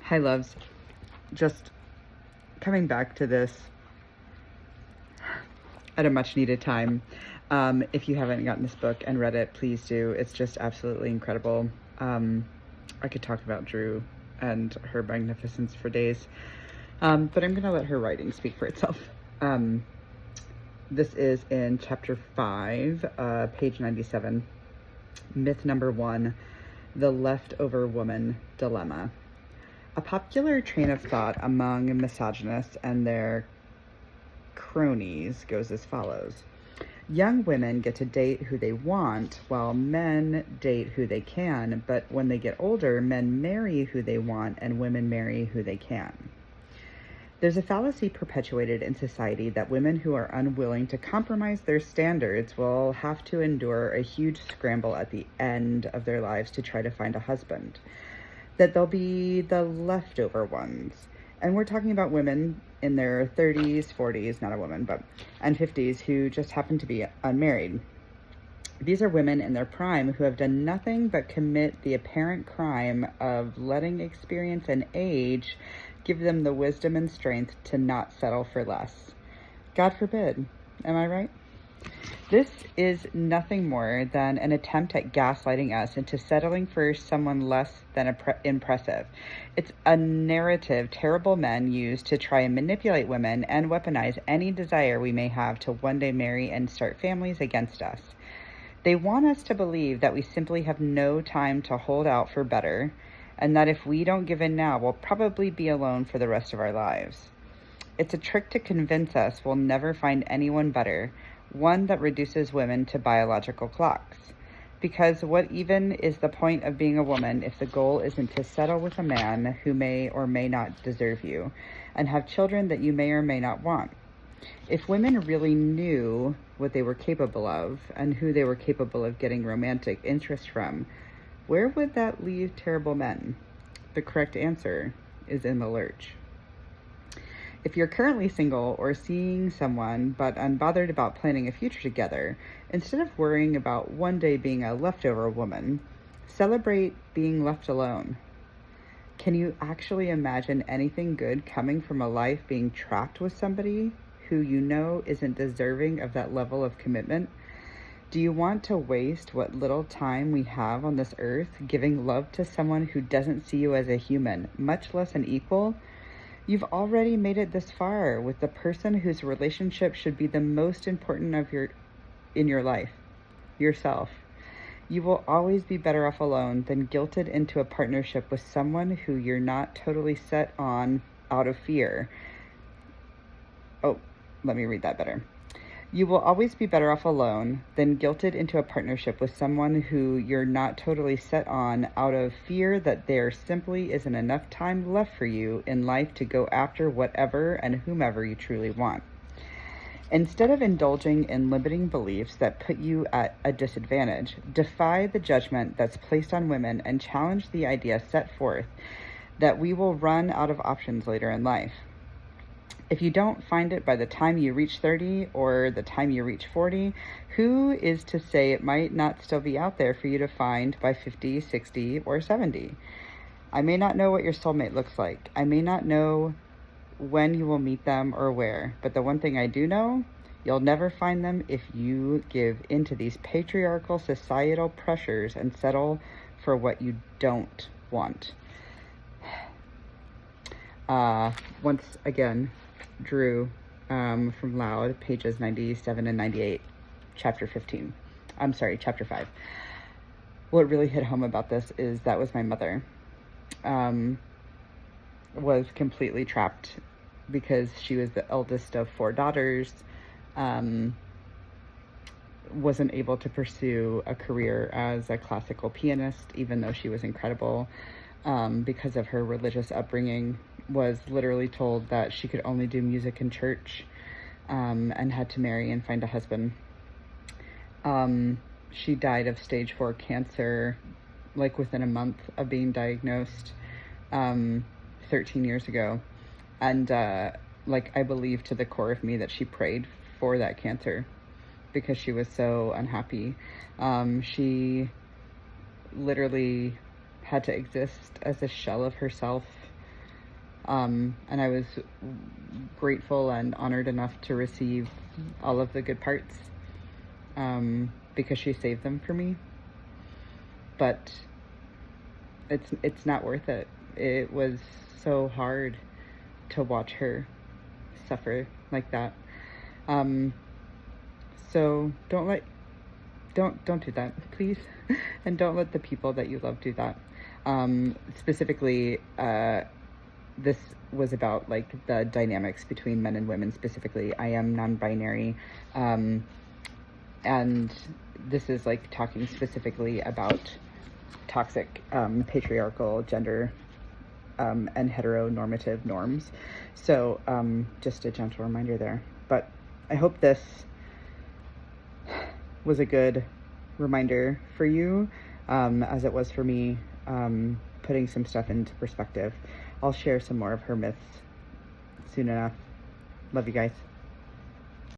Hi, loves. Just coming back to this at a much needed time. If you haven't gotten this book and read it, please do. It's just absolutely incredible. I could talk about Drew and her magnificence for days, but I'm going to let her writing speak for itself. This is in chapter 5, page 97. Myth number 1, the leftover woman dilemma. A popular train of thought among misogynists and their cronies goes as follows. Young women get to date who they want, while men date who they can, but when they get older, men marry who they want and women marry who they can. There's a fallacy perpetuated in society that women who are unwilling to compromise their standards will have to endure a huge scramble at the end of their lives to try to find a husband, that they'll be the leftover ones. And we're talking about women in their 30s, 40s, not a woman, and 50s who just happen to be unmarried. These are women in their prime who have done nothing but commit the apparent crime of letting experience and age give them the wisdom and strength to not settle for less. God forbid. Am I right? This is nothing more than an attempt at gaslighting us into settling for someone less than impressive. It's a narrative terrible men use to try and manipulate women and weaponize any desire we may have to one day marry and start families against us. They want us to believe that we simply have no time to hold out for better, and that if we don't give in now, we'll probably be alone for the rest of our lives. It's a trick to convince us we'll never find anyone better, one that reduces women to biological clocks. Because what even is the point of being a woman if the goal isn't to settle with a man who may or may not deserve you, and have children that you may or may not want? If women really knew what they were capable of, and who they were capable of getting romantic interest from, where would that leave terrible men? The correct answer is in the lurch. If you're currently single or seeing someone but unbothered about planning a future together, instead of worrying about one day being a leftover woman, celebrate being left alone. Can you actually imagine anything good coming from a life being trapped with somebody who you know isn't deserving of that level of commitment? Do you want to waste what little time we have on this earth giving love to someone who doesn't see you as a human, much less an equal? You've already made it this far with the person whose relationship should be the most important in your life, yourself. You will always be better off alone than guilted into a partnership with someone who you're not totally set on out of fear. Oh, let me read that better. You will always be better off alone than guilted into a partnership with someone who you're not totally set on out of fear that there simply isn't enough time left for you in life to go after whatever and whomever you truly want. Instead of indulging in limiting beliefs that put you at a disadvantage, defy the judgment that's placed on women and challenge the idea set forth that we will run out of options later in life. If you don't find it by the time you reach 30 or the time you reach 40, who is to say it might not still be out there for you to find by 50, 60, or 70? I may not know what your soulmate looks like. I may not know when you will meet them or where, but the one thing I do know, you'll never find them if you give into these patriarchal societal pressures and settle for what you don't want. Once again, Drew from Loud, pages 97 and 98, chapter 5. What really hit home about this is that was my mother. Was completely trapped because she was the eldest of 4 daughters, wasn't able to pursue a career as a classical pianist, even though she was incredible, because of her religious upbringing, was literally told that she could only do music in church, and had to marry and find a husband. She died of stage 4 cancer, like within a month of being diagnosed, 13 years ago. And, I believe to the core of me that she prayed for that cancer because she was so unhappy. She literally had to exist as a shell of herself And I was grateful and honored enough to receive all of the good parts, because she saved them for me. But it's not worth it. It was so hard to watch her suffer like that. So don't do that, please. And don't let the people that you love do that. Specifically, this was about like the dynamics between men and women. Specifically, I am non-binary, and this is like talking specifically about toxic, patriarchal, gender, and heteronormative norms. So just a gentle reminder there. But I hope this was a good reminder for you, as it was for me, putting some stuff into perspective. I'll share some more of her myths soon enough. Love you guys.